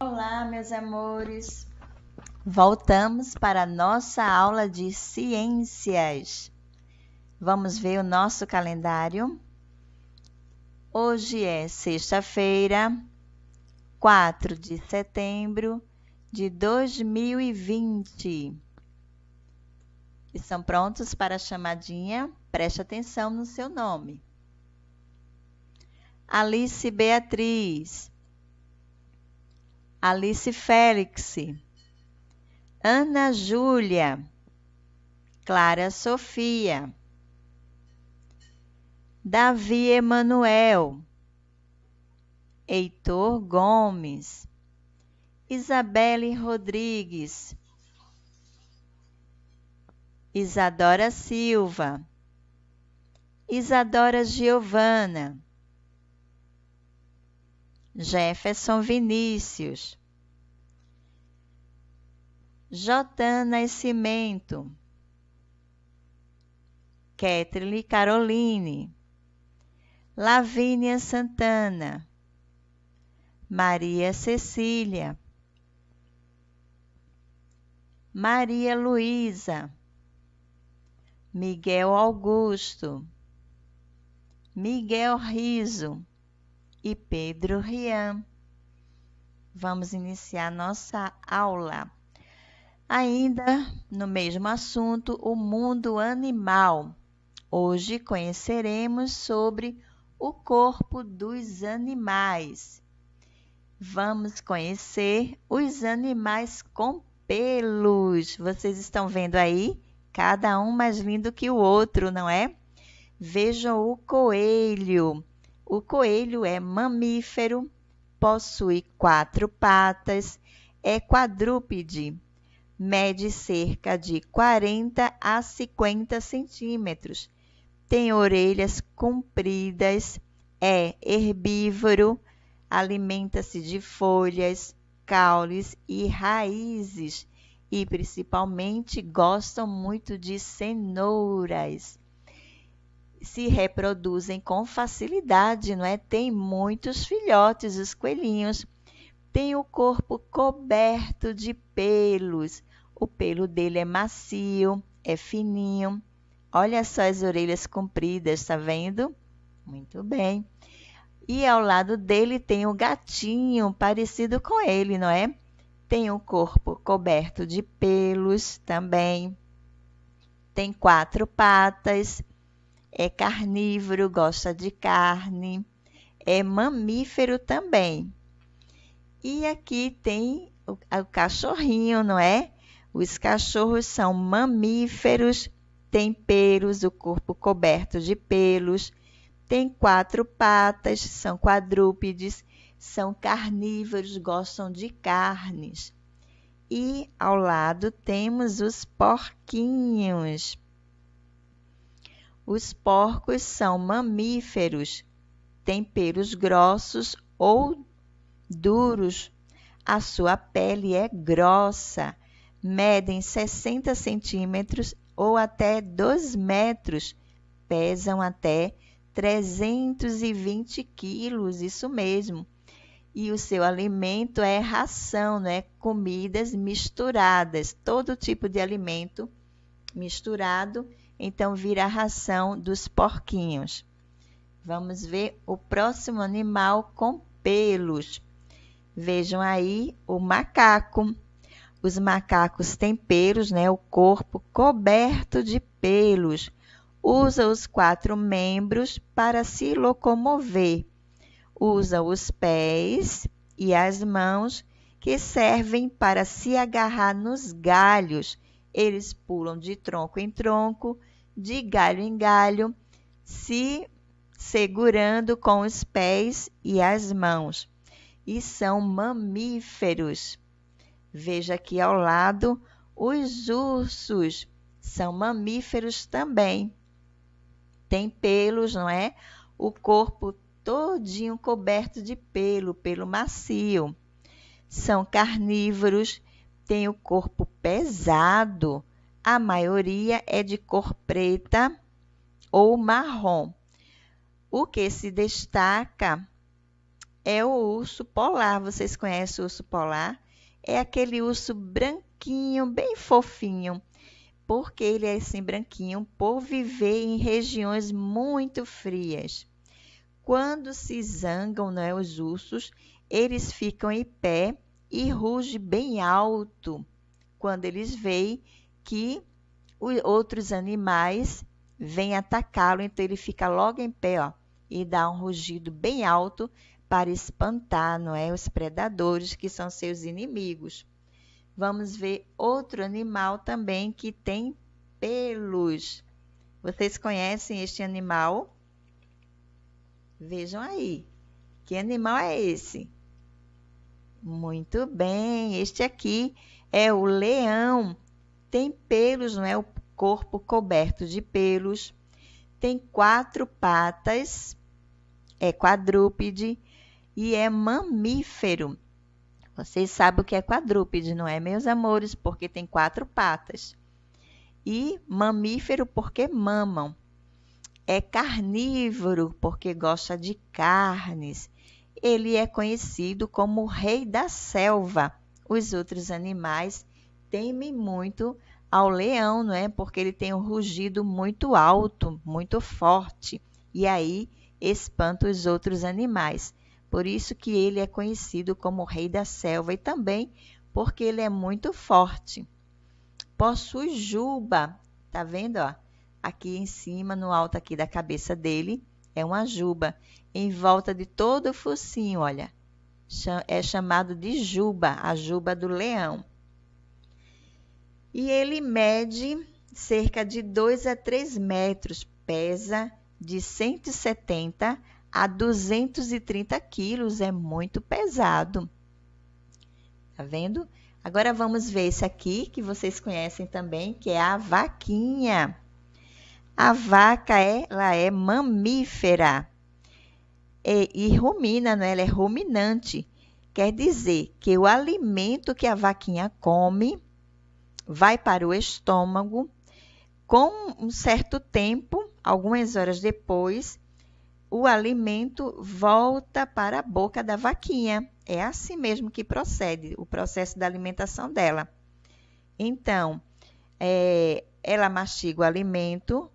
Olá, meus amores! Voltamos para a nossa aula de ciências. Vamos ver o nosso calendário. Hoje é sexta-feira, 4 de setembro de 2020. Estão prontos para a chamadinha? Preste atenção no seu nome. Alice Beatriz, Alice Félix, Ana Júlia, Clara Sofia, Davi Emanuel, Heitor Gomes, Isabelle Rodrigues, Isadora Silva, Isadora Giovana, Jefferson Vinícius, J. Nascimento, Ketrile Caroline, Lavínia Santana, Maria Cecília, Maria Luísa, Miguel Augusto, Miguel Riso e Pedro Rian. Vamos iniciar nossa aula. Ainda no mesmo assunto, o mundo animal. Hoje conheceremos sobre o corpo dos animais. Vamos conhecer os animais com pelos. Vocês estão vendo aí? Cada um mais lindo que o outro, não é? Vejam o coelho. O coelho é mamífero, possui 4 patas, é quadrúpede, mede cerca de 40 a 50 centímetros, tem orelhas compridas, é herbívoro, alimenta-se de folhas, caules e raízes e principalmente gostam muito de cenouras. Se reproduzem com facilidade, não é? Tem muitos filhotes, os coelhinhos. Tem o corpo coberto de pelos. O pelo dele é macio, é fininho. Olha só as orelhas compridas, tá vendo? Muito bem. E ao lado dele tem o gatinho, parecido com ele, não é? Tem o corpo coberto de pelos também. Tem 4 patas. É carnívoro, gosta de carne, é mamífero também. E aqui tem o cachorrinho, não é? Os cachorros são mamíferos, têm pelos, o corpo coberto de pelos, tem 4 patas, são quadrúpedes, são carnívoros, gostam de carnes. E ao lado temos os porquinhos. Os porcos são mamíferos, têm pelos grossos ou duros. A sua pele é grossa, medem 60 centímetros ou até 2 metros, pesam até 320 quilos, isso mesmo. E o seu alimento é ração, né? Comidas misturadas, todo tipo de alimento misturado. Então, vira a ração dos porquinhos. Vamos ver o próximo animal com pelos. Vejam aí o macaco. Os macacos têm pelos, né? O corpo coberto de pelos. Usa os 4 membros para se locomover. Usa os pés e as mãos que servem para se agarrar nos galhos. Eles pulam de tronco em tronco, de galho em galho, se segurando com os pés e as mãos. E são mamíferos. Veja aqui ao lado, os ursos são mamíferos também. Tem pelos, não é? O corpo todinho coberto de pelo, pelo macio. São carnívoros, têm o corpo pesado. A maioria é de cor preta ou marrom. O que se destaca é o urso polar. Vocês conhecem o urso polar? É aquele urso branquinho, bem fofinho. Porque ele é assim branquinho? Por viver em regiões muito frias. Quando se zangam, né, os ursos, eles ficam em pé e rugem bem alto quando eles veem que outros animais vêm atacá-lo. Então ele fica logo em pé, ó, e dá um rugido bem alto para espantar, não é, os predadores que são seus inimigos. Vamos ver outro animal também que tem pelos. Vocês conhecem este animal? Vejam aí. Que animal é esse? Muito bem, este aqui é o leão. Tem pelos, não é? O corpo coberto de pelos. Tem 4 patas, é quadrúpede e é mamífero. Vocês sabem o que é quadrúpede, não é, meus amores? Porque tem 4 patas. E mamífero porque mamam. É carnívoro porque gosta de carnes. Ele é conhecido como o rei da selva. Os outros animais temem muito ao leão, não é? Porque ele tem um rugido muito alto, muito forte. E aí espanta os outros animais. Por isso que ele é conhecido como o rei da selva e também porque ele é muito forte. Possui juba, tá vendo, ó? Aqui em cima, no alto aqui da cabeça dele, é uma juba. Em volta de todo o focinho, olha, é chamado de juba, a juba do leão. E ele mede cerca de 2 a 3 metros, pesa de 170 a 230 quilos, é muito pesado. Tá vendo? Agora vamos ver esse aqui, que vocês conhecem também, que é a vaquinha. A vaca, ela é mamífera e rumina, não é? Ela é ruminante. Quer dizer que o alimento que a vaquinha come vai para o estômago. Com um certo tempo, algumas horas depois, o alimento volta para a boca da vaquinha. É assim mesmo que procede o processo da alimentação dela. Então, ela mastiga o alimento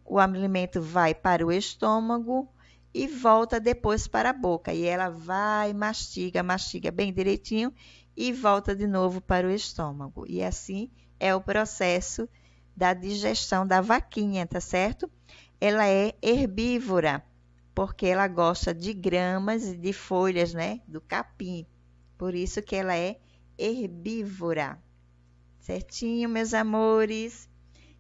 vai para o estômago e volta depois para a boca. E ela vai, mastiga bem direitinho e volta de novo para o estômago. E assim é o processo da digestão da vaquinha, tá certo? Ela é herbívora, porque ela gosta de gramas e de folhas, né, do capim. Por isso que ela é herbívora. Certinho, meus amores?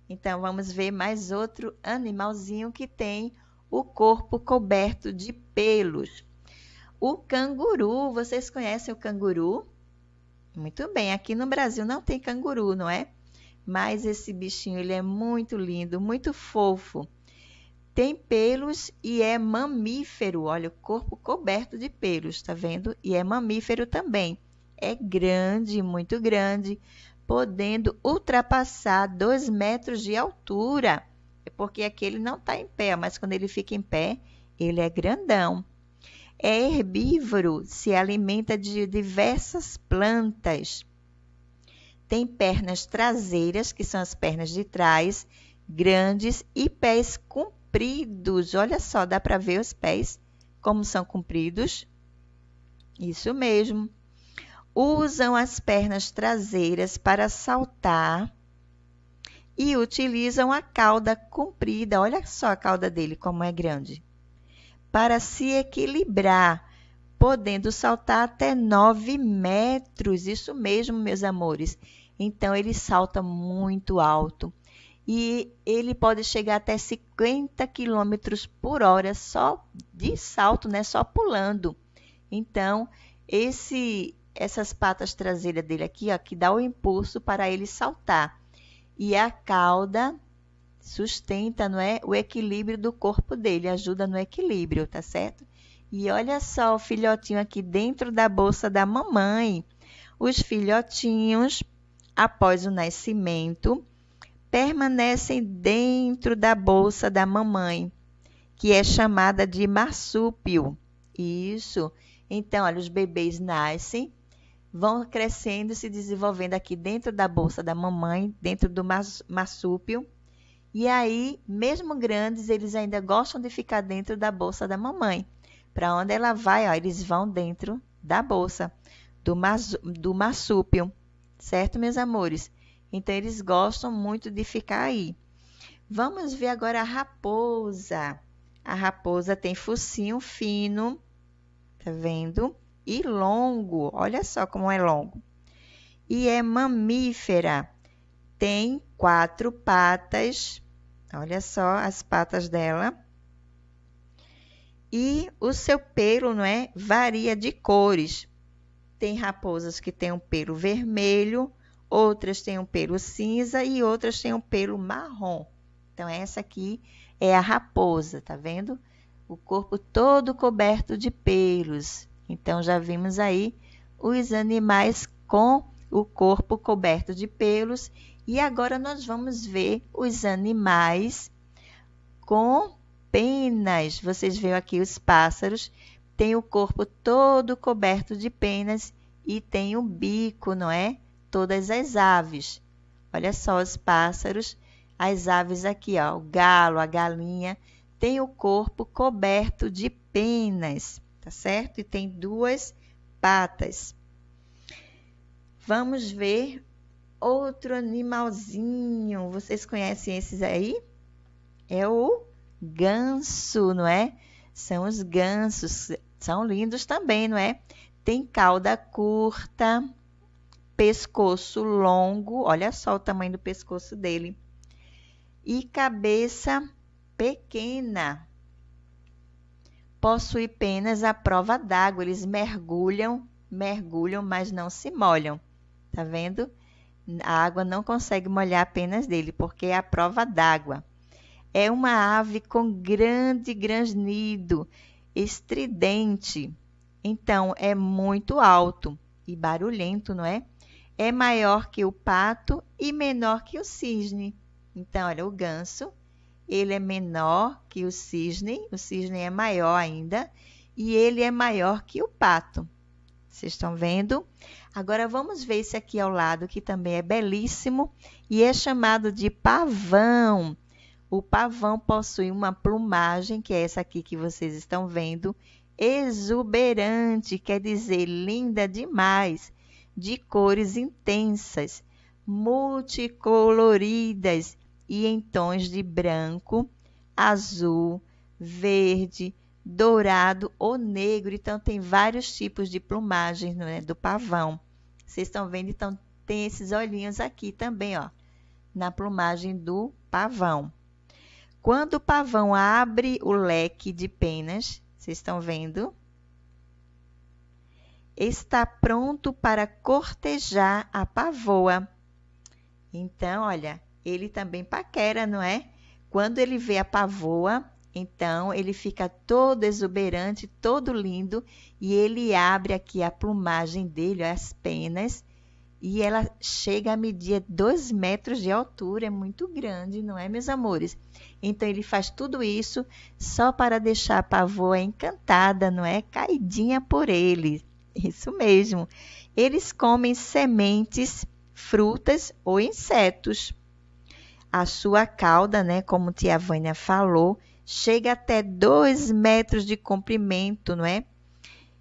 Então, vamos ver mais outro animalzinho que tem o corpo coberto de pelos. O canguru. Vocês conhecem o canguru? Muito bem, aqui no Brasil não tem canguru, não é? Mas esse bichinho, ele é muito lindo, muito fofo. Tem pelos e é mamífero. Olha, o corpo coberto de pelos, tá vendo? E é mamífero também. É grande, muito grande, podendo ultrapassar 2 metros de altura. É porque aqui ele não está em pé, mas quando ele fica em pé, ele é grandão. É herbívoro, se alimenta de diversas plantas. Tem pernas traseiras, que são as pernas de trás, grandes, e pés compridos. Olha só, dá para ver os pés como são compridos? Isso mesmo. Usam as pernas traseiras para saltar e utilizam a cauda comprida. Olha só a cauda dele como é grande. Para se equilibrar, podendo saltar até 9 metros. Isso mesmo, meus amores. Então, ele salta muito alto. E ele pode chegar até 50 km por hora só de salto, né? Só pulando. Então, essas patas traseiras dele aqui, ó, que dá o impulso para ele saltar. E a cauda sustenta, não é, o equilíbrio do corpo dele, ajuda no equilíbrio, tá certo? E olha só o filhotinho aqui dentro da bolsa da mamãe. Os filhotinhos, após o nascimento, permanecem dentro da bolsa da mamãe, que é chamada de marsúpio. Isso. Então, olha, os bebês nascem, vão crescendo, se desenvolvendo aqui dentro da bolsa da mamãe, dentro do marsúpio. E aí, mesmo grandes, eles ainda gostam de ficar dentro da bolsa da mamãe. Para onde ela vai, ó, eles vão dentro da bolsa do marsúpio, certo, meus amores? Então, eles gostam muito de ficar aí. Vamos ver agora a raposa. A raposa tem focinho fino, tá vendo? E longo, olha só como é longo. E é mamífera, tem 4 patas, olha só as patas dela. E o seu pelo, não é? Varia de cores. Tem raposas que têm um pelo vermelho, outras têm um pelo cinza e outras têm um pelo marrom. Então, essa aqui é a raposa, tá vendo? O corpo todo coberto de pelos. Então, já vimos aí os animais com o corpo coberto de pelos. E agora nós vamos ver os animais com penas. Vocês veem aqui os pássaros, tem o corpo todo coberto de penas e tem o bico, não é? Todas as aves. Olha só os pássaros, as aves aqui, ó, o galo, a galinha, tem o corpo coberto de penas, tá certo? E tem 2 patas. Vamos ver outro animalzinho. Vocês conhecem esses aí? É o ganso, não é? São os gansos. São lindos também, não é? Tem cauda curta, pescoço longo. Olha só o tamanho do pescoço dele. E cabeça pequena. Possui penas à prova d'água. Eles mergulham, mas não se molham. Tá vendo? A água não consegue molhar as penas dele, porque é à prova d'água. É uma ave com grande granido, estridente. Então, é muito alto e barulhento, não é? É maior que o pato e menor que o cisne. Então, olha, o ganso, ele é menor que o cisne é maior ainda, e ele é maior que o pato. Vocês estão vendo? Agora, vamos ver esse aqui ao lado, que também é belíssimo, e é chamado de pavão. O pavão possui uma plumagem, que é essa aqui que vocês estão vendo, exuberante, quer dizer, linda demais, de cores intensas, multicoloridas e em tons de branco, azul, verde, dourado ou negro. Então, tem vários tipos de plumagem, não é, do pavão. Vocês estão vendo? Então, tem esses olhinhos aqui também, ó, na plumagem do pavão. Quando o pavão abre o leque de penas, vocês estão vendo? Está pronto para cortejar a pavoa. Então, olha, ele também paquera, não é? Quando ele vê a pavoa, então ele fica todo exuberante, todo lindo, e ele abre aqui a plumagem dele, as penas, e ela chega a medir 2 metros de altura, é muito grande, não é, meus amores? Então, ele faz tudo isso só para deixar a pavoa encantada, não é? Caidinha por ele. Isso mesmo. Eles comem sementes, frutas ou insetos. A sua cauda, né, como tia Vânia falou, chega até 2 metros de comprimento, não é?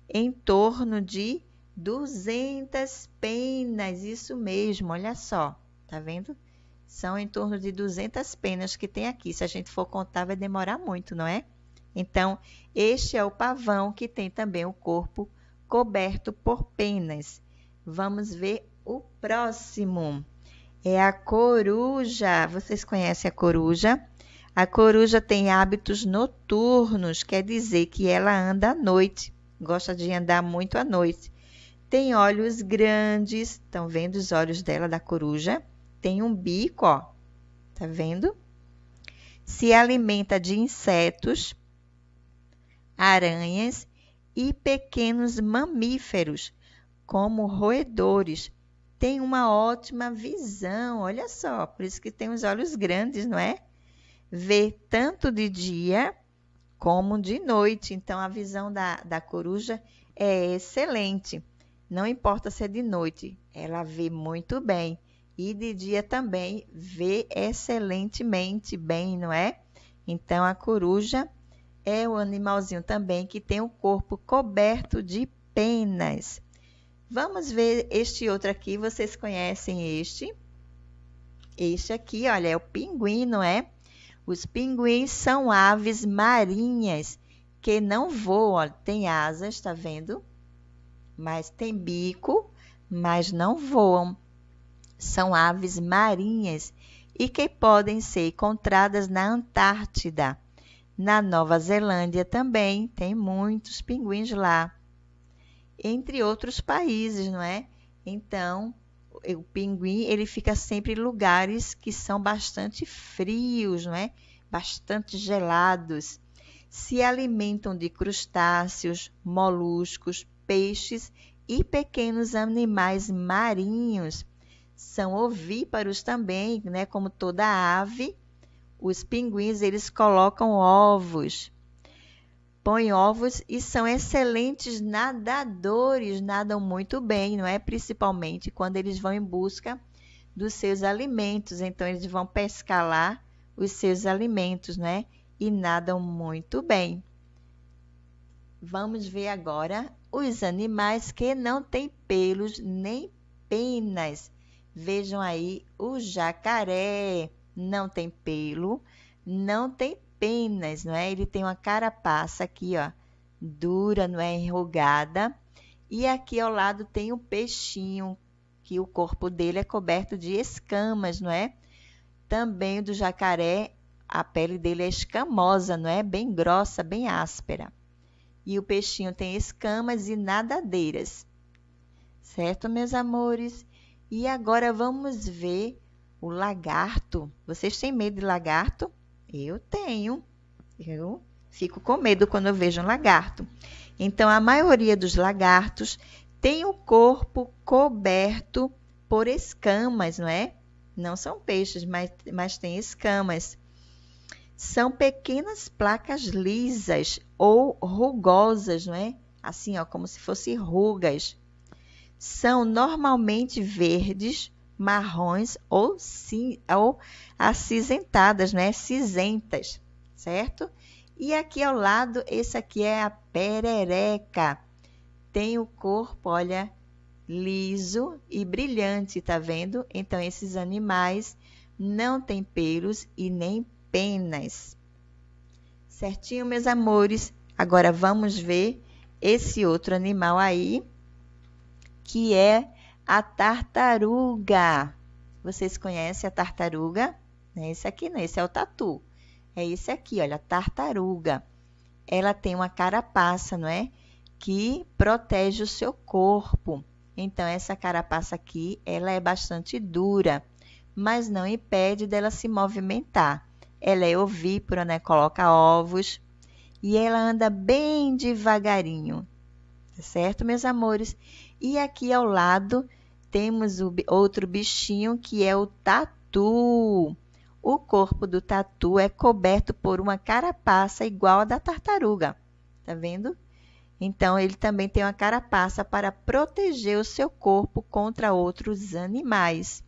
Em torno de 200 penas, isso mesmo, olha só, tá vendo? São em torno de 200 penas que tem aqui. Se a gente for contar, vai demorar muito, não é? Então, este é o pavão, que tem também o corpo coberto por penas. Vamos ver o próximo. É a coruja. Vocês conhecem a coruja? A coruja tem hábitos noturnos, quer dizer que ela anda à noite. Gosta de andar muito à noite. Tem olhos grandes, estão vendo os olhos dela, da coruja? Tem um bico, ó, tá vendo? Se alimenta de insetos, aranhas e pequenos mamíferos, como roedores. Tem uma ótima visão, olha só, por isso que tem os olhos grandes, não é? Vê tanto de dia como de noite. Então, a visão da coruja é excelente. Não importa se é de noite, ela vê muito bem. E de dia também vê excelentemente bem, não é? Então, a coruja é o animalzinho também que tem o corpo coberto de penas. Vamos ver este outro aqui. Vocês conhecem este? Este aqui, olha, é o pinguim, não é? Os pinguins são aves marinhas que não voam. Olha, tem asas, tá vendo? Mas tem bico, mas não voam. São aves marinhas e que podem ser encontradas na Antártida. Na Nova Zelândia também tem muitos pinguins lá, entre outros países, não é? Então, o pinguim, ele fica sempre em lugares que são bastante frios, não é? Bastante gelados. Se alimentam de crustáceos, moluscos, peixes e pequenos animais marinhos. São ovíparos também, né? Como toda ave. Os pinguins, eles colocam ovos, põem ovos e são excelentes nadadores, nadam muito bem, não é? Principalmente quando eles vão em busca dos seus alimentos. Então, eles vão pescar lá os seus alimentos, não é? E nadam muito bem. Vamos ver agora os animais que não têm pelos nem penas. Vejam aí o jacaré. Não tem pelo, não tem penas, não é? Ele tem uma carapaça aqui, ó, dura, não é? Enrugada. E aqui ao lado tem um peixinho, que o corpo dele é coberto de escamas, não é? Também o do jacaré, a pele dele é escamosa, não é? Bem grossa, bem áspera. E o peixinho tem escamas e nadadeiras. Certo, meus amores? E agora vamos ver o lagarto. Vocês têm medo de lagarto? Eu tenho. Eu fico com medo quando eu vejo um lagarto. Então, a maioria dos lagartos tem o corpo coberto por escamas, não é? Não são peixes, mas têm escamas. São pequenas placas lisas ou rugosas, não é? Assim, ó, como se fossem rugas. São normalmente verdes, marrons ou acinzentadas, né? Cinzentas, certo? E aqui ao lado, esse aqui é a perereca. Tem o corpo, olha, liso e brilhante, tá vendo? Então, esses animais não têm pelos e nem penas. Certinho, meus amores? Agora vamos ver esse outro animal aí, que é a tartaruga. Vocês conhecem a tartaruga? Não é esse aqui, não. Esse é o tatu. É esse aqui, olha, a tartaruga. Ela tem uma carapaça, não é? Que protege o seu corpo. Então, essa carapaça aqui, ela é bastante dura, mas não impede dela se movimentar. Ela é ovípara, né? Coloca ovos e ela anda bem devagarinho. Tá certo, meus amores? E aqui ao lado temos outro bichinho que é o tatu. O corpo do tatu é coberto por uma carapaça igual a da tartaruga. Tá vendo? Então, ele também tem uma carapaça para proteger o seu corpo contra outros animais.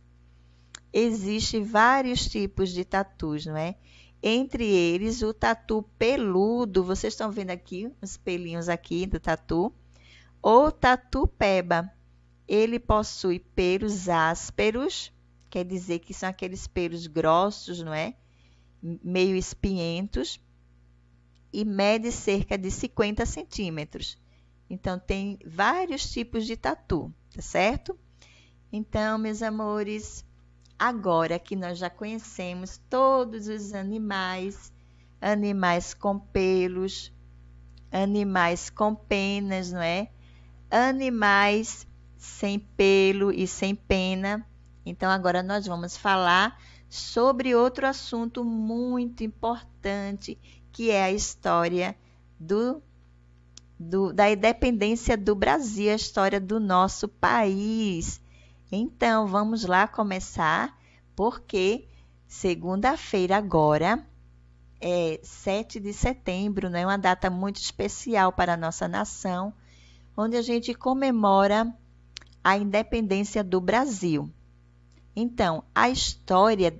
Existem vários tipos de tatus, não é? Entre eles, o tatu peludo. Vocês estão vendo aqui os pelinhos aqui do tatu? O tatu-peba. Ele possui pelos ásperos, quer dizer que são aqueles pelos grossos, não é? Meio espinhentos, e mede cerca de 50 centímetros. Então, tem vários tipos de tatu, tá certo? Então, meus amores, agora que nós já conhecemos todos os animais, animais com pelos, animais com penas, não é? Animais sem pelo e sem pena. Então, agora nós vamos falar sobre outro assunto muito importante, que é a história da independência do Brasil, a história do nosso país. Então, vamos lá começar, porque segunda-feira agora é 7 de setembro, né? Uma data muito especial para a nossa nação, onde a gente comemora a independência do Brasil. Então, a história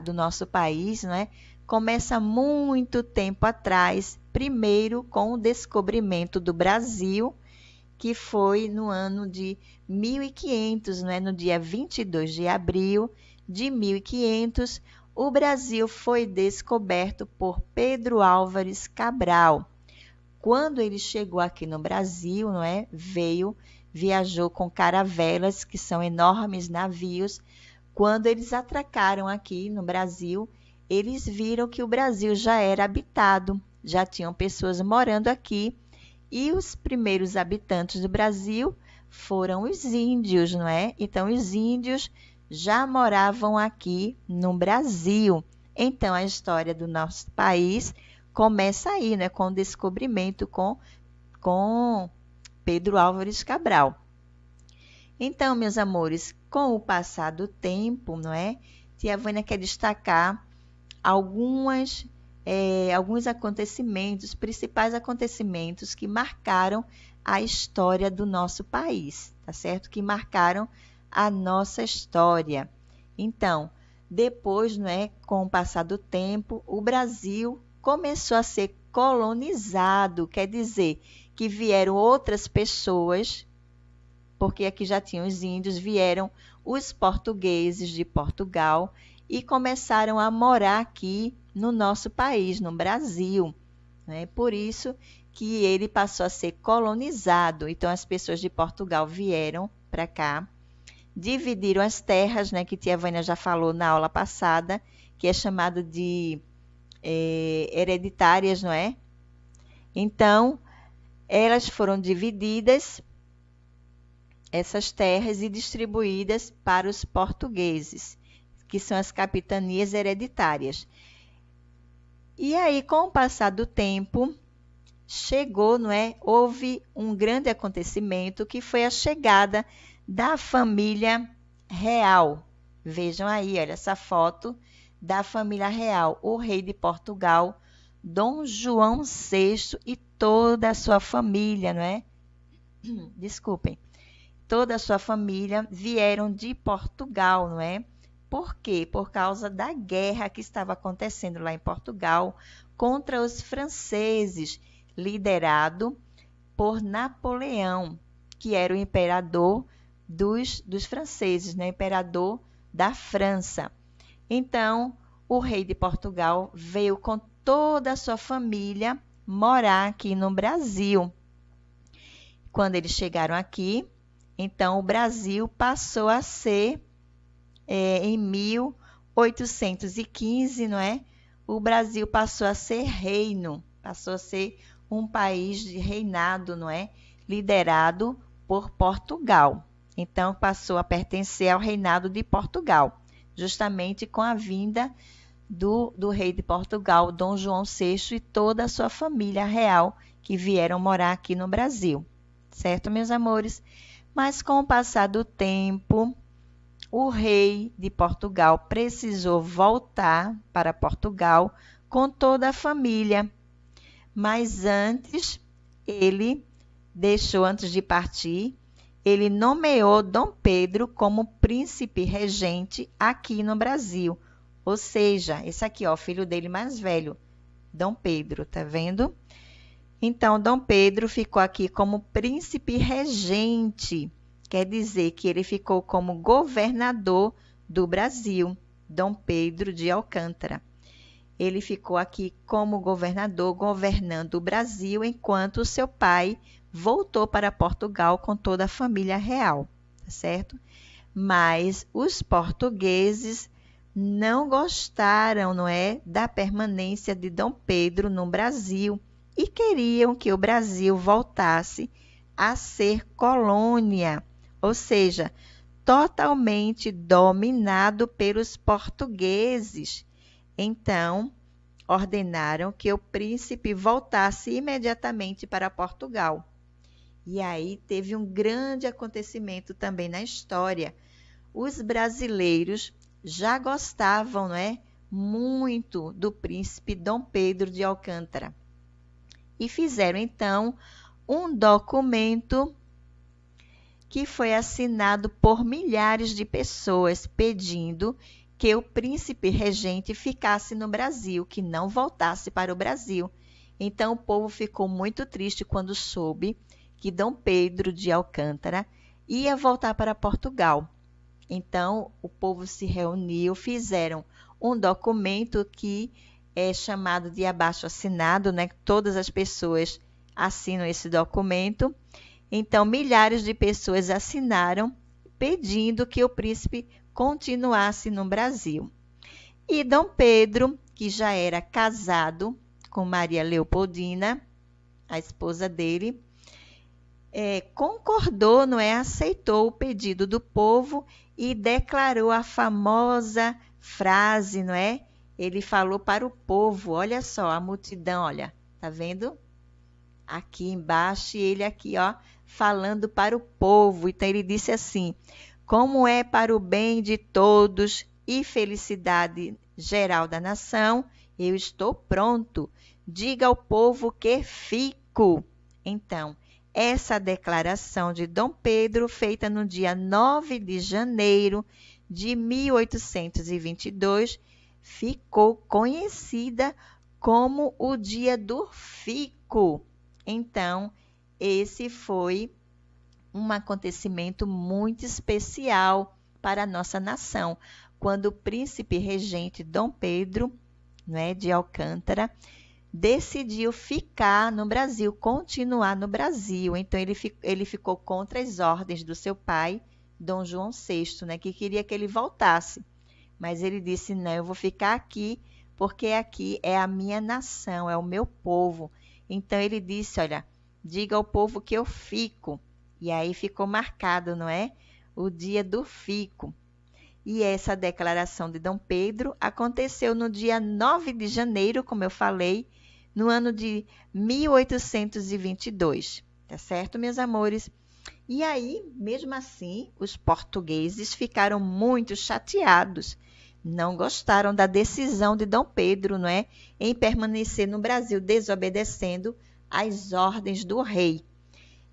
do nosso país, não é, começa muito tempo atrás, primeiro com o descobrimento do Brasil, que foi no ano de 1500, não é, no dia 22 de abril de 1500, o Brasil foi descoberto por Pedro Álvares Cabral. Quando ele chegou aqui no Brasil, não é, viajou com caravelas, que são enormes navios. Quando eles atracaram aqui no Brasil, eles viram que o Brasil já era habitado, já tinham pessoas morando aqui, e os primeiros habitantes do Brasil foram os índios, não é? Então, os índios já moravam aqui no Brasil. Então, a história do nosso país começa aí, né? Com o descobrimento com Pedro Álvares Cabral. Então, meus amores, com o passar do tempo, não é? Tia Vânia quer destacar alguns acontecimentos, principais acontecimentos que marcaram a história do nosso país, tá certo? Que marcaram a nossa história. Então, depois, não é, com o passar do tempo, o Brasil começou a ser colonizado, quer dizer que vieram outras pessoas, porque aqui já tinham os índios, vieram os portugueses de Portugal e começaram a morar aqui no nosso país, no Brasil. Né? Por isso que ele passou a ser colonizado. Então, as pessoas de Portugal vieram para cá, dividiram as terras, né, que tia Vânia já falou na aula passada, que é chamado de hereditárias, não é? Então, elas foram divididas, essas terras, e distribuídas para os portugueses, que são as capitanias hereditárias. E aí, com o passar do tempo, chegou, não é? Houve um grande acontecimento que foi a chegada da família real. Vejam aí, olha essa foto da família real, o rei de Portugal, Dom João VI e toda a sua família, não é? Desculpem. Toda a sua família vieram de Portugal, não é? Por quê? Por causa da guerra que estava acontecendo lá em Portugal contra os franceses, liderado por Napoleão, que era o imperador dos franceses, né? Imperador da França. Então, o rei de Portugal veio com toda a sua família morar aqui no Brasil. Quando eles chegaram aqui, então o Brasil passou a ser, em 1815, não é? O Brasil passou a ser reino, passou a ser um país de reinado, não é? Liderado por Portugal. Então, passou a pertencer ao reinado de Portugal, justamente com a vinda do rei de Portugal, Dom João VI, e toda a sua família real que vieram morar aqui no Brasil. Certo, meus amores? Mas com o passar do tempo, o rei de Portugal precisou voltar para Portugal com toda a família. Mas antes de partir, ele nomeou Dom Pedro como príncipe regente aqui no Brasil. Ou seja, esse aqui, ó, o filho dele mais velho, Dom Pedro, tá vendo? Então, Dom Pedro ficou aqui como príncipe regente, quer dizer que ele ficou como governador do Brasil, Dom Pedro de Alcântara. Ele ficou aqui como governador, governando o Brasil, enquanto o seu pai voltou para Portugal com toda a família real, tá certo? Mas os portugueses não gostaram, não é, da permanência de Dom Pedro no Brasil e queriam que o Brasil voltasse a ser colônia, ou seja, totalmente dominado pelos portugueses. Então, ordenaram que o príncipe voltasse imediatamente para Portugal. E aí teve um grande acontecimento também na história. Os brasileiros já gostavam, não é, muito do príncipe Dom Pedro de Alcântara. E fizeram, então, um documento que foi assinado por milhares de pessoas pedindo que o príncipe regente ficasse no Brasil, que não voltasse para o Brasil. Então o povo ficou muito triste quando soube que Dom Pedro de Alcântara ia voltar para Portugal. Então o povo se reuniu, fizeram um documento que é chamado de abaixo-assinado, né? Todas as pessoas assinam esse documento. Então, milhares de pessoas assinaram pedindo que o príncipe continuasse no Brasil. E Dom Pedro, que já era casado com Maria Leopoldina, a esposa dele, concordou, não é? Aceitou o pedido do povo e declarou a famosa frase, não é? Ele falou para o povo, olha só, a multidão, olha, tá vendo? Aqui embaixo, e ele aqui, ó, falando para o povo. Então ele disse assim: como é para o bem de todos e felicidade geral da nação, eu estou pronto. Diga ao povo que fico. Então, essa declaração de Dom Pedro, feita no dia 9 de janeiro de 1822, ficou conhecida como o Dia do Fico. Então, esse foi um acontecimento muito especial para a nossa nação, quando o príncipe regente Dom Pedro, né, de Alcântara, decidiu ficar no Brasil, continuar no Brasil. Então, ele ficou contra as ordens do seu pai, Dom João VI, né, que queria que ele voltasse. Mas ele disse, não, eu vou ficar aqui, porque aqui é a minha nação, é o meu povo. Então, ele disse, olha, diga ao povo que eu fico. E aí ficou marcado, não é? O dia do fico. E essa declaração de Dom Pedro aconteceu no dia 9 de janeiro, como eu falei, no ano de 1822. Tá certo, meus amores? E aí, mesmo assim, os portugueses ficaram muito chateados. Não gostaram da decisão de Dom Pedro, não é? Em permanecer no Brasil, desobedecendo às ordens do rei.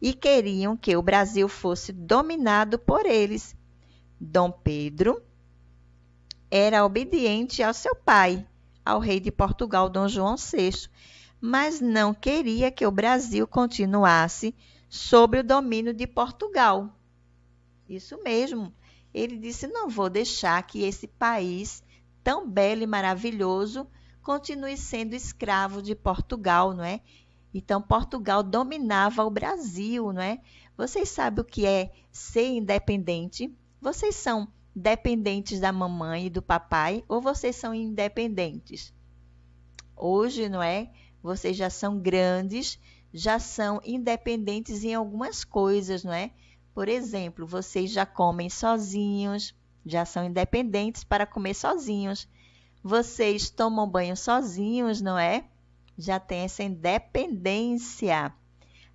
E queriam que o Brasil fosse dominado por eles. Dom Pedro era obediente ao seu pai, ao rei de Portugal, Dom João VI, mas não queria que o Brasil continuasse sob o domínio de Portugal. Isso mesmo. Ele disse, não vou deixar que esse país tão belo e maravilhoso continue sendo escravo de Portugal, não é? Então, Portugal dominava o Brasil, não é? Vocês sabem o que é ser independente? Vocês são dependentes da mamãe e do papai ou vocês são independentes? Hoje, não é? Vocês já são grandes, já são independentes em algumas coisas, não é? Por exemplo, vocês já comem sozinhos, já são independentes para comer sozinhos. Vocês tomam banho sozinhos, não é? Já tem essa independência.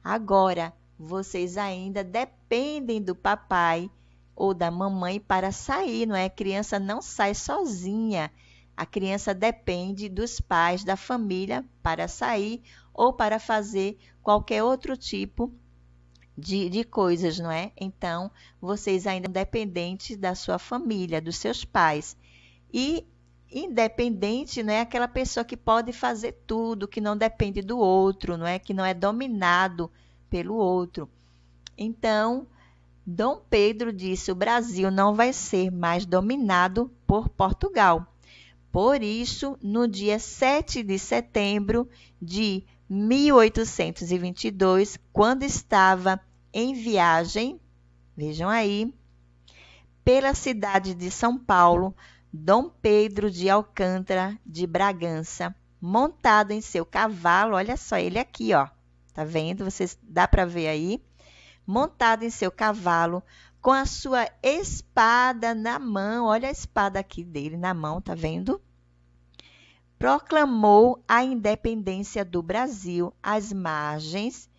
Agora, vocês ainda dependem do papai ou da mamãe para sair, não é? A criança não sai sozinha. A criança depende dos pais, da família para sair ou para fazer qualquer outro tipo de coisas, não é? Então, vocês ainda são dependentes da sua família, dos seus pais. E independente, né, é aquela pessoa que pode fazer tudo, que não depende do outro, não é? Que não é dominado pelo outro. Então, Dom Pedro disse: o Brasil não vai ser mais dominado por Portugal. Por isso, no dia 7 de setembro de 1822, quando estava em viagem, vejam aí, pela cidade de São Paulo, Dom Pedro de Alcântara de Bragança, montado em seu cavalo, olha só ele aqui, ó, tá vendo? Vocês dá para ver aí? Montado em seu cavalo, com a sua espada na mão, olha a espada aqui dele na mão, tá vendo? Proclamou a independência do Brasil às margens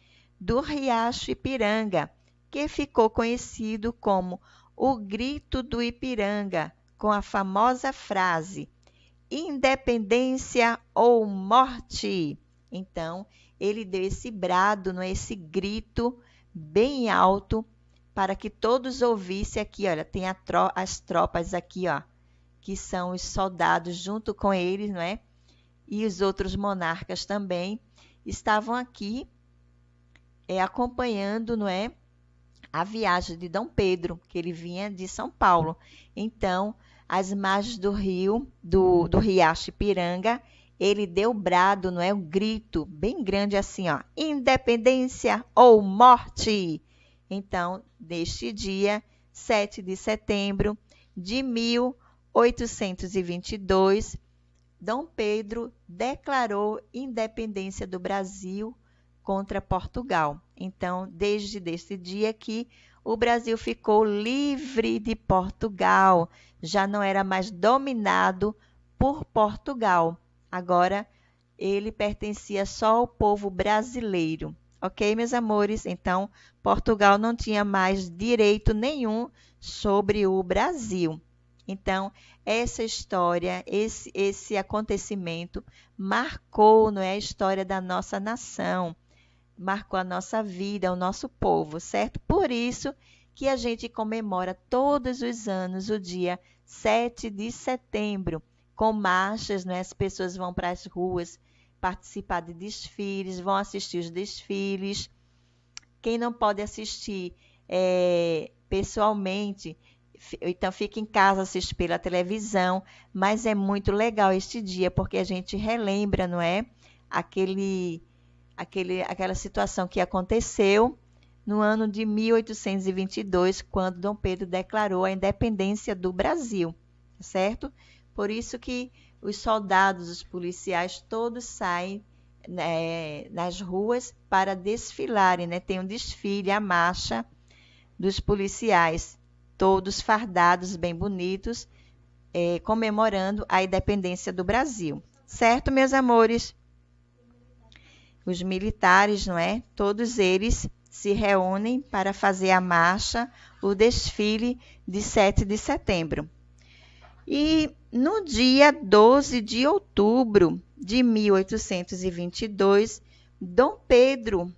do Riacho Ipiranga, que ficou conhecido como o Grito do Ipiranga, com a famosa frase: independência ou morte. Então, ele deu esse brado, esse grito bem alto para que todos ouvissem aqui, olha, tem as tropas aqui, ó, que são os soldados junto com eles, não é? E os outros monarcas também estavam aqui acompanhando, não é? A viagem de Dom Pedro, que ele vinha de São Paulo. Então, às margens do rio, do riacho Ipiranga, ele deu o brado, não é? Um grito bem grande assim, ó, independência ou morte. Então, neste dia, 7 de setembro de 1822, Dom Pedro declarou independência do Brasil contra Portugal. Então, desde esse dia que o Brasil ficou livre de Portugal, já não era mais dominado por Portugal. Agora, ele pertencia só ao povo brasileiro. Ok, meus amores? Então, Portugal não tinha mais direito nenhum sobre o Brasil. Então, essa história, esse acontecimento marcou, não é, a história da nossa nação, marcou a nossa vida, o nosso povo, certo? Por isso que a gente comemora todos os anos o dia 7 de setembro, com marchas, né? As pessoas vão para as ruas participar de desfiles, vão assistir os desfiles. Quem não pode assistir pessoalmente, então fica em casa, assiste pela televisão, mas é muito legal este dia, porque a gente relembra, não é? Aquela situação que aconteceu no ano de 1822, quando Dom Pedro declarou a independência do Brasil, certo? Por isso que os soldados, os policiais, todos saem nas ruas para desfilarem, né? Tem um desfile, a marcha dos policiais, todos fardados, bem bonitos, comemorando a independência do Brasil. Certo, meus amores? Os militares, não é? Todos eles se reúnem para fazer a marcha, o desfile de 7 de setembro. E no dia 12 de outubro de 1822, Dom Pedro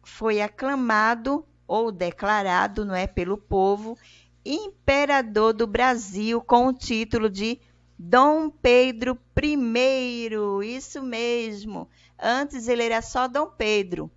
foi aclamado ou declarado, não é, pelo povo, imperador do Brasil, com o título de Dom Pedro I. Isso mesmo. Antes ele era só Dom Pedro.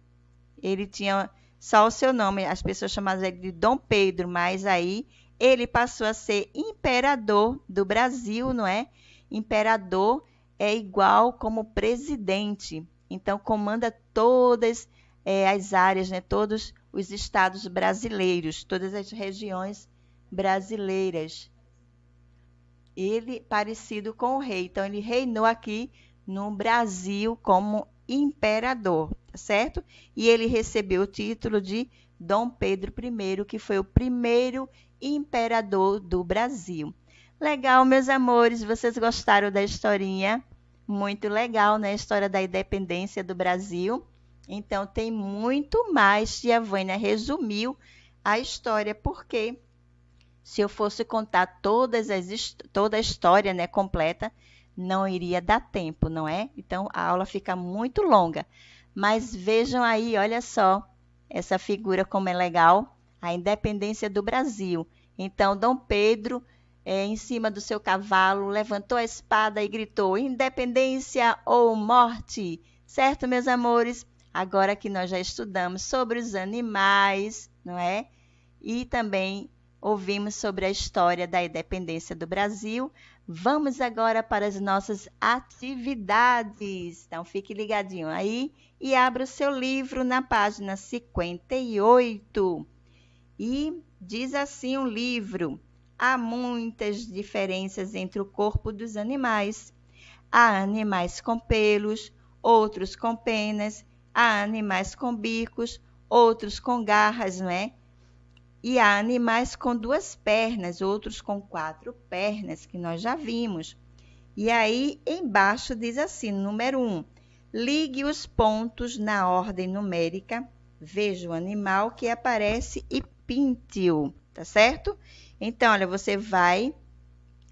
Ele tinha só o seu nome. As pessoas chamavam ele de Dom Pedro, mas aí ele passou a ser imperador do Brasil, não é? Imperador é igual como presidente. Então, comanda todas as áreas, né? Todos os estados brasileiros, todas as regiões brasileiras. Ele parecido com o rei. Então, ele reinou aqui no Brasil como imperador, tá certo? E ele recebeu o título de Dom Pedro I, que foi o primeiro imperador do Brasil. Legal, meus amores, vocês gostaram da historinha? Muito legal, né? A história da independência do Brasil. Então, tem muito mais. Tia Vânia resumiu a história, porque se eu fosse contar toda a história, né, completa, não iria dar tempo, não é? Então, a aula fica muito longa. Mas vejam aí, olha só, essa figura como é legal, a independência do Brasil. Então, Dom Pedro, em cima do seu cavalo, levantou a espada e gritou, independência ou morte. Certo, meus amores? Agora que nós já estudamos sobre os animais, não é? E também ouvimos sobre a história da independência do Brasil. Vamos agora para as nossas atividades. Então, fique ligadinho aí e abra o seu livro na página 58. E diz assim o livro: há muitas diferenças entre o corpo dos animais. Há animais com pelos, outros com penas, há animais com bicos, outros com garras, não é? E há animais com 2 pernas, outros com 4 pernas, que nós já vimos. E aí, embaixo diz assim, número 1, ligue os pontos na ordem numérica, veja o animal que aparece e pinte-o, tá certo? Então, olha, você vai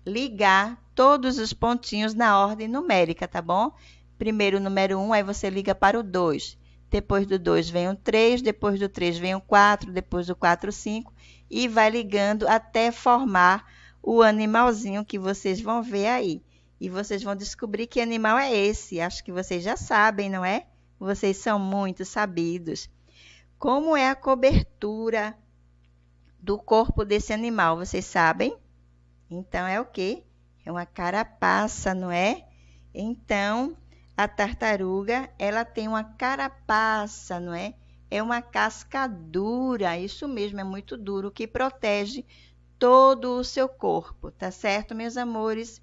ligar todos os pontinhos na ordem numérica, tá bom? Primeiro o número 1, aí você liga para o 2. depois do 2 vem o 3, depois do 3 vem o 4, depois do 4, 5, e vai ligando até formar o animalzinho que vocês vão ver aí. E vocês vão descobrir que animal é esse. Acho que vocês já sabem, não é? Vocês são muito sabidos. Como é a cobertura do corpo desse animal, vocês sabem? Então, é o quê? É uma carapaça, não é? Então, a tartaruga, ela tem uma carapaça, não é? É uma casca dura, isso mesmo, é muito duro, que protege todo o seu corpo, tá certo, meus amores?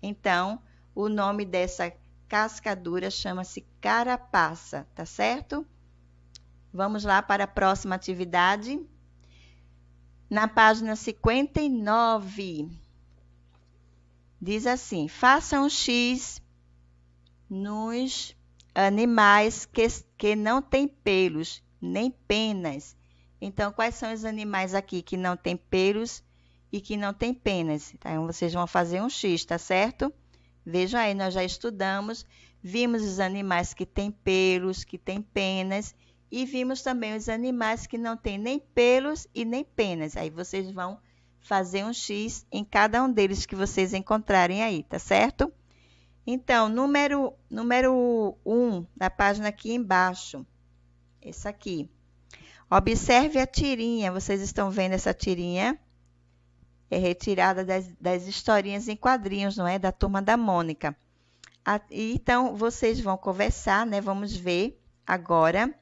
Então, o nome dessa casca dura chama-se carapaça, tá certo? Vamos lá para a próxima atividade. Na página 59, diz assim: faça um X nos animais que não têm pelos, nem penas. Então, quais são os animais aqui que não têm pelos e que não têm penas? Então, vocês vão fazer um X, tá certo? Vejam aí, nós já estudamos, vimos os animais que têm pelos, que têm penas, e vimos também os animais que não têm nem pelos e nem penas. Aí vocês vão fazer um X em cada um deles que vocês encontrarem aí, tá certo? Então, número 1, da página aqui embaixo, esse aqui. Observe a tirinha, vocês estão vendo essa tirinha? É retirada das historinhas em quadrinhos, não é? Da Turma da Mônica. Então, vocês vão conversar, né? Vamos ver agora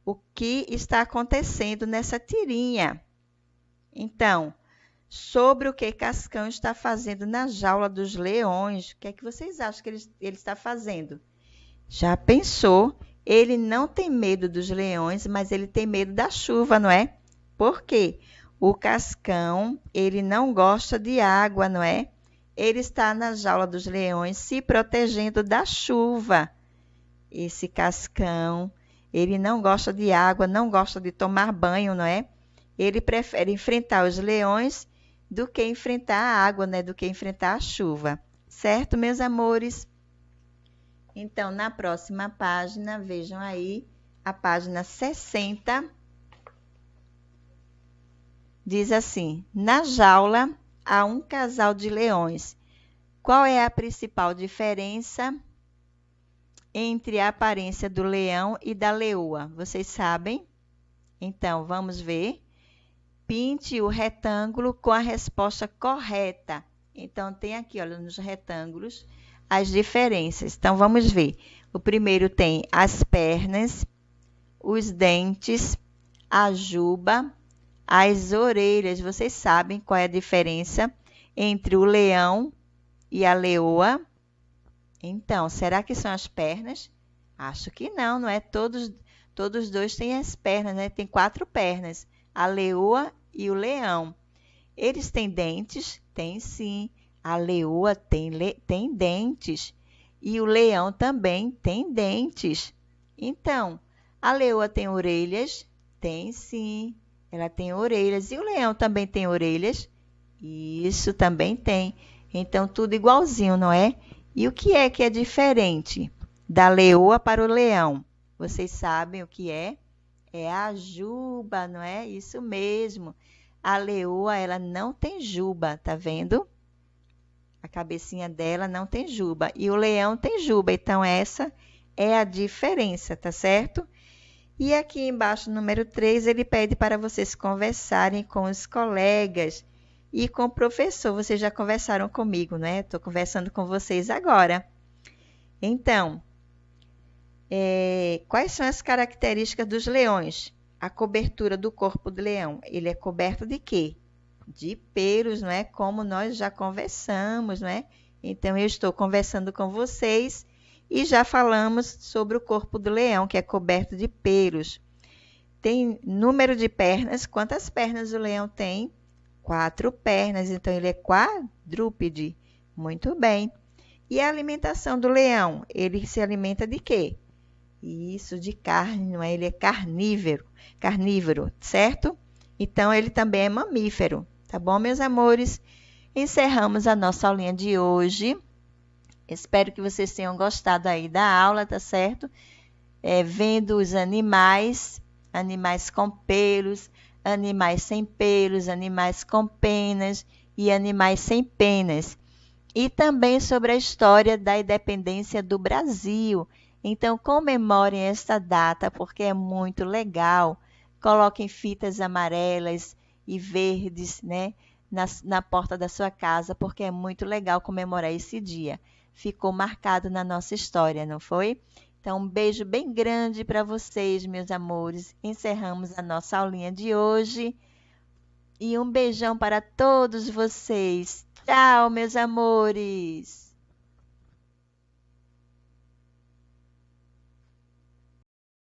o que está acontecendo nessa tirinha. Então, sobre o que Cascão está fazendo na jaula dos leões. O que é que vocês acham que ele está fazendo? Já pensou? Ele não tem medo dos leões, mas ele tem medo da chuva, não é? Por quê? O Cascão, ele não gosta de água, não é? Ele está na jaula dos leões se protegendo da chuva. Esse Cascão, ele não gosta de água, não gosta de tomar banho, não é? Ele prefere enfrentar os leões do que enfrentar a água, né? Do que enfrentar a chuva. Certo, meus amores? Então, na próxima página, vejam aí, a página 60, diz assim: na jaula há um casal de leões. Qual é a principal diferença entre a aparência do leão e da leoa? Vocês sabem? Então, vamos ver. Pinte o retângulo com a resposta correta. Então, tem aqui, olha, nos retângulos, as diferenças. Então, vamos ver. O primeiro tem as pernas, os dentes, a juba, as orelhas. Vocês sabem qual é a diferença entre o leão e a leoa? Então, será que são as pernas? Acho que não, não é? Todos dois têm as pernas, né? Tem 4 pernas. A leoa e o leão. Eles têm dentes? Tem sim. A leoa tem dentes. E o leão também tem dentes. Então, a leoa tem orelhas? Tem sim. Ela tem orelhas. E o leão também tem orelhas? Isso, também tem. Então, tudo igualzinho, não é? E o que é diferente da leoa para o leão? Vocês sabem o que é? É a juba, não é? Isso mesmo. A leoa, ela não tem juba, tá vendo? A cabecinha dela não tem juba. E o leão tem juba. Então, essa é a diferença, tá certo? E aqui embaixo, número 3, ele pede para vocês conversarem com os colegas e com o professor. Vocês já conversaram comigo, né? Estou conversando com vocês agora. Então, quais são as características dos leões? A cobertura do corpo do leão. Ele é coberto de quê? De pelos, não é? Como nós já conversamos, não é? Então, eu estou conversando com vocês e já falamos sobre o corpo do leão, que é coberto de pelos. Tem número de pernas. Quantas pernas o leão tem? 4 pernas, então ele é quadrúpede. Muito bem. E a alimentação do leão? Ele se alimenta de quê? Isso, de carne, não é? Ele é carnívoro, certo? Então, ele também é mamífero, tá bom, meus amores? Encerramos a nossa aulinha de hoje. Espero que vocês tenham gostado aí da aula, tá certo? vendo os animais, animais com pelos, animais sem pelos, animais com penas e animais sem penas. E também sobre a história da independência do Brasil. Então, comemorem esta data porque é muito legal. Coloquem fitas amarelas e verdes, né, na porta da sua casa, porque é muito legal comemorar esse dia. Ficou marcado na nossa história, não foi? Então, um beijo bem grande para vocês, meus amores. Encerramos a nossa aulinha de hoje. E um beijão para todos vocês. Tchau, meus amores!